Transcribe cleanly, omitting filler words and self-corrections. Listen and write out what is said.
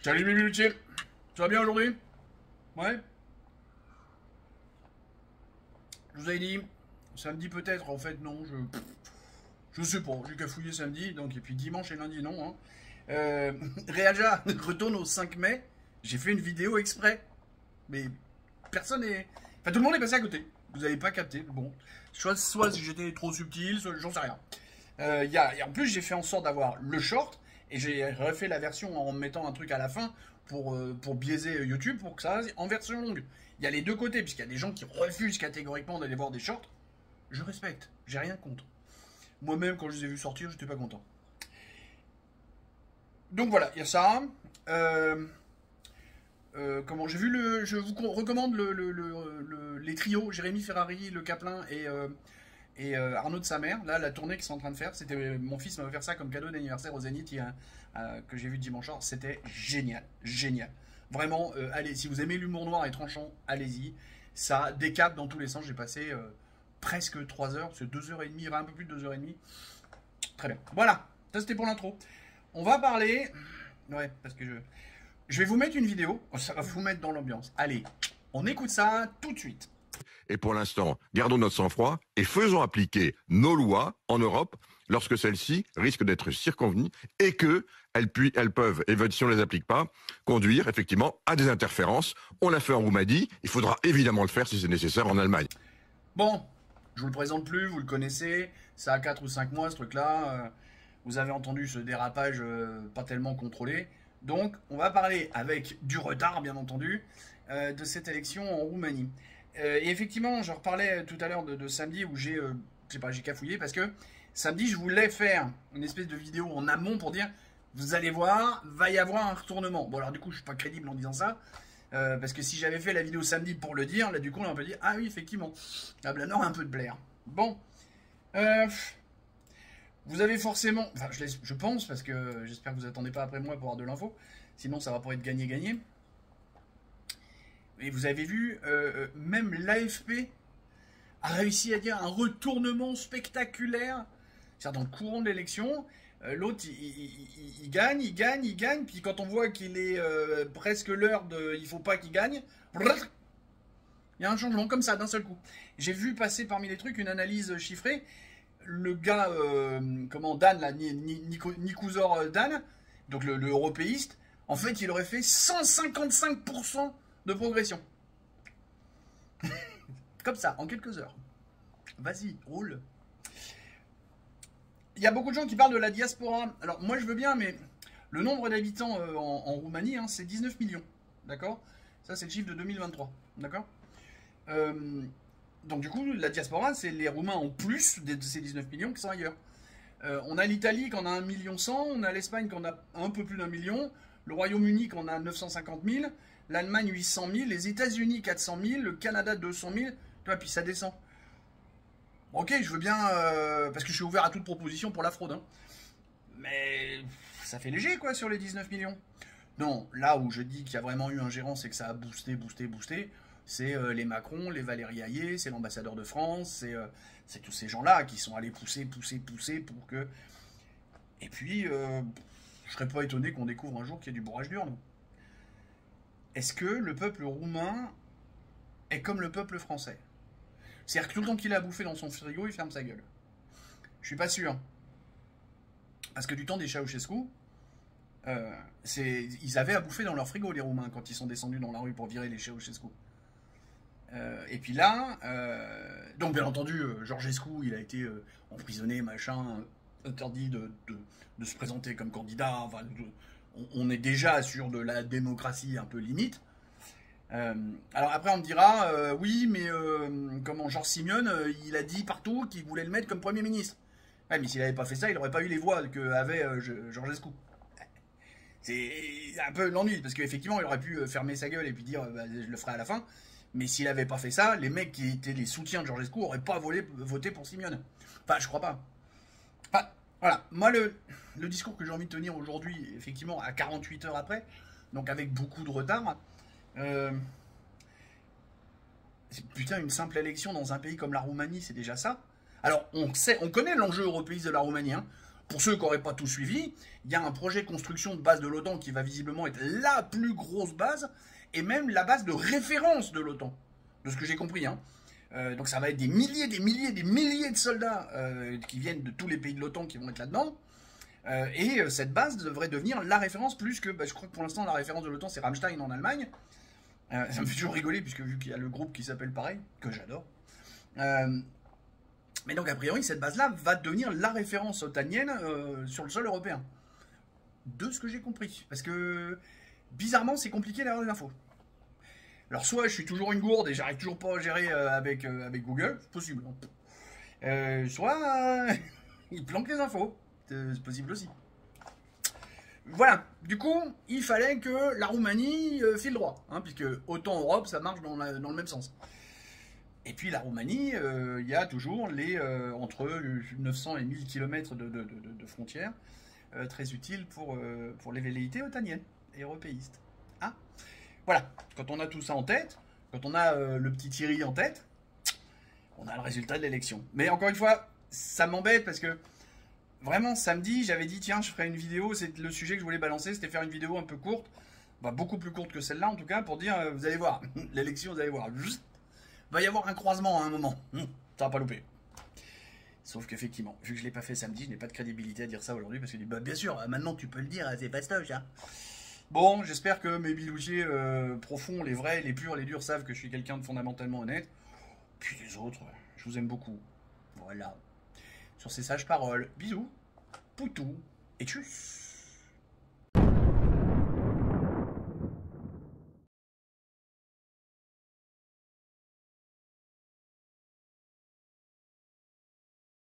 Salut Bibi Lutier, tu vas bien aujourd'hui? Ouais. Je vous avais dit, samedi peut-être, en fait non, je sais pas, j'ai qu'à fouiller samedi, donc et puis dimanche et lundi non. Hein. Réaja retourne au 5 mai, j'ai fait une vidéo exprès, mais personne est... Enfin tout le monde est passé à côté, vous avez pas capté, bon. Soit j'étais trop subtil, soit j'en sais rien. Et en plus j'ai fait en sorte d'avoir le short, et j'ai refait la version en mettant un truc à la fin pour biaiser YouTube pour que ça reste en version longue. Il y a les deux côtés, puisqu'il y a des gens qui refusent catégoriquement d'aller voir des shorts. Je respecte, j'ai rien contre. Moi-même, quand je les ai vus sortir, j'étais pas content. Donc voilà, il y a ça. Comment j'ai vu le. Je vous recommande les trios, Jérémy Ferrari, Le Caplin et Arnaud de sa mère. Là, la tournée qu'ils sont en train de faire, c'était mon fils m'a offert ça comme cadeau d'anniversaire au Zénith que j'ai vu dimanche soir. C'était génial, génial. Vraiment, allez, si vous aimez l'humour noir et tranchant, allez-y. Ça décape dans tous les sens. J'ai passé presque 3 heures, c'est 2h30, un peu plus de 2h30. Très bien. Voilà, ça c'était pour l'intro. On va parler. Ouais, parce que je vais vous mettre une vidéo, ça va vous mettre dans l'ambiance. Allez, on écoute ça tout de suite. Et pour l'instant, gardons notre sang-froid et faisons appliquer nos lois en Europe lorsque celles-ci risquent d'être circonvenues et que elles peuvent, et si on ne les applique pas, conduire effectivement à des interférences. On l'a fait en Roumanie, il faudra évidemment le faire si c'est nécessaire en Allemagne. Bon, je vous le présente plus, vous le connaissez, ça a 4 ou 5 mois ce truc-là. Vous avez entendu ce dérapage pas tellement contrôlé. Donc, on va parler avec du retard, bien entendu, de cette élection en Roumanie. Et effectivement, je reparlais tout à l'heure de samedi où j'ai, je sais pas, j'ai cafouillé parce que samedi, je voulais faire une espèce de vidéo en amont pour dire, vous allez voir, va y avoir un retournement. Bon, alors du coup, je suis pas crédible en disant ça. Parce que si j'avais fait la vidéo samedi pour le dire, là du coup on peut dire ah oui effectivement, la Blanor a un peu de Blair. Bon, vous avez forcément, enfin je pense parce que j'espère que vous attendez pas après moi pour avoir de l'info, sinon ça va pas être gagné-gagné. Et vous avez vu, même l'AFP a réussi à dire un retournement spectaculaire, c'est-à-dire dans le courant de l'élection. L'autre, il gagne, puis quand on voit qu'il est presque l'heure de... Il faut pas qu'il gagne, il y a un changement comme ça, d'un seul coup. J'ai vu passer parmi les trucs une analyse chiffrée. Le gars, Dan, là, Nikuzor Dan, donc le européiste, en fait, il aurait fait 155% de progression. Comme ça, en quelques heures. Vas-y, roule. Il y a beaucoup de gens qui parlent de la diaspora. Alors moi je veux bien, mais le nombre d'habitants en Roumanie, hein, c'est 19 millions. D'accord? Ça c'est le chiffre de 2023. D'accord? Donc du coup, la diaspora, c'est les Roumains en plus de ces 19 millions qui sont ailleurs. On a l'Italie qui en a 1,1 million, on a l'Espagne qui en a un peu plus d'1 million, le Royaume-Uni qui en a 950 000, l'Allemagne 800 000, les États-Unis 400 000, le Canada 200 000, tu vois, puis ça descend. Ok, je veux bien, parce que je suis ouvert à toute proposition pour la fraude. Hein. Mais ça fait léger, quoi, sur les 19 millions. Non, là où je dis qu'il y a vraiment eu ingérence et que ça a boosté, c'est les Macron, les Valérie Hayé, c'est l'ambassadeur de France, c'est tous ces gens-là qui sont allés pousser pour que... Et puis, je serais pas étonné qu'on découvre un jour qu'il y a du bourrage d'urne. Est-ce que le peuple roumain est comme le peuple français? C'est-à-dire que tout le temps qu'il a à bouffer dans son frigo, il ferme sa gueule. Je suis pas sûr. Parce que du temps des Ceausescu, ils avaient à bouffer dans leur frigo, les Roumains, quand ils sont descendus dans la rue pour virer les Ceausescu. Et puis là, donc bien entendu, Georgescu, il a été emprisonné, machin, interdit de se présenter comme candidat. Enfin, on est déjà sur de la démocratie un peu limite. Alors après on me dira oui mais comment Georges Simeone il a dit partout qu'il voulait le mettre comme Premier ministre. Ouais, mais s'il n'avait pas fait ça il n'aurait pas eu les voix qu'avait Georgescu. C'est un peu l'ennui parce qu'effectivement il aurait pu fermer sa gueule et puis dire bah, je le ferai à la fin. Mais s'il n'avait pas fait ça, les mecs qui étaient les soutiens de Georgescu n'auraient pas voté pour Simeone. Enfin je crois pas. Enfin voilà, moi le discours que j'ai envie de tenir aujourd'hui, effectivement à 48 heures après, donc avec beaucoup de retard. Putain, une simple élection dans un pays comme la Roumanie, c'est déjà ça. Alors, on connaît l'enjeu européiste de la Roumanie. Hein. pour ceux qui n'auraient pas tout suivi, il y a un projet de construction de base de l'OTAN qui va visiblement être la plus grosse base, et même la base de référence de l'OTAN, de ce que j'ai compris. Hein. Donc ça va être des milliers de soldats qui viennent de tous les pays de l'OTAN qui vont être là-dedans. Et cette base devrait devenir la référence, plus que, je crois que pour l'instant la référence de l'OTAN c'est Rammstein en Allemagne. Ça me fait toujours rigoler, puisque vu qu'il y a le groupe qui s'appelle pareil, que j'adore. Mais donc a priori cette base-là va devenir la référence otanienne sur le sol européen. De ce que j'ai compris. Parce que bizarrement c'est compliqué d'avoir des infos. Alors soit je suis toujours une gourde et j'arrive toujours pas à gérer avec Google, c'est possible. Soit il planque les infos, c'est possible aussi. Voilà, du coup, il fallait que la Roumanie file droit, hein, puisque autant Europe, ça marche dans le même sens. Et puis la Roumanie, il y a toujours les entre 900 et 1000 km de frontières, très utiles pour les velléités otaniennes et européistes. Hein, voilà, quand on a tout ça en tête, quand on a le petit Thierry en tête, on a le résultat de l'élection. Mais encore une fois, ça m'embête parce que vraiment, samedi, j'avais dit, tiens, je ferai une vidéo, c'est le sujet que je voulais balancer, c'était faire une vidéo un peu courte, beaucoup plus courte que celle-là en tout cas, pour dire, vous allez voir, l'élection, vous allez voir, va y avoir un croisement à un moment, ça va pas louper. Sauf qu'effectivement, vu que je l'ai pas fait samedi, je n'ai pas de crédibilité à dire ça aujourd'hui, parce que bien sûr, maintenant tu peux le dire, c'est fastoche, hein. Bon, j'espère que mes bilousiers profonds, les vrais, les purs, les durs, savent que je suis quelqu'un de fondamentalement honnête. Puis les autres, je vous aime beaucoup. Voilà. Sur ces sages paroles, bisous, poutou et tchuss.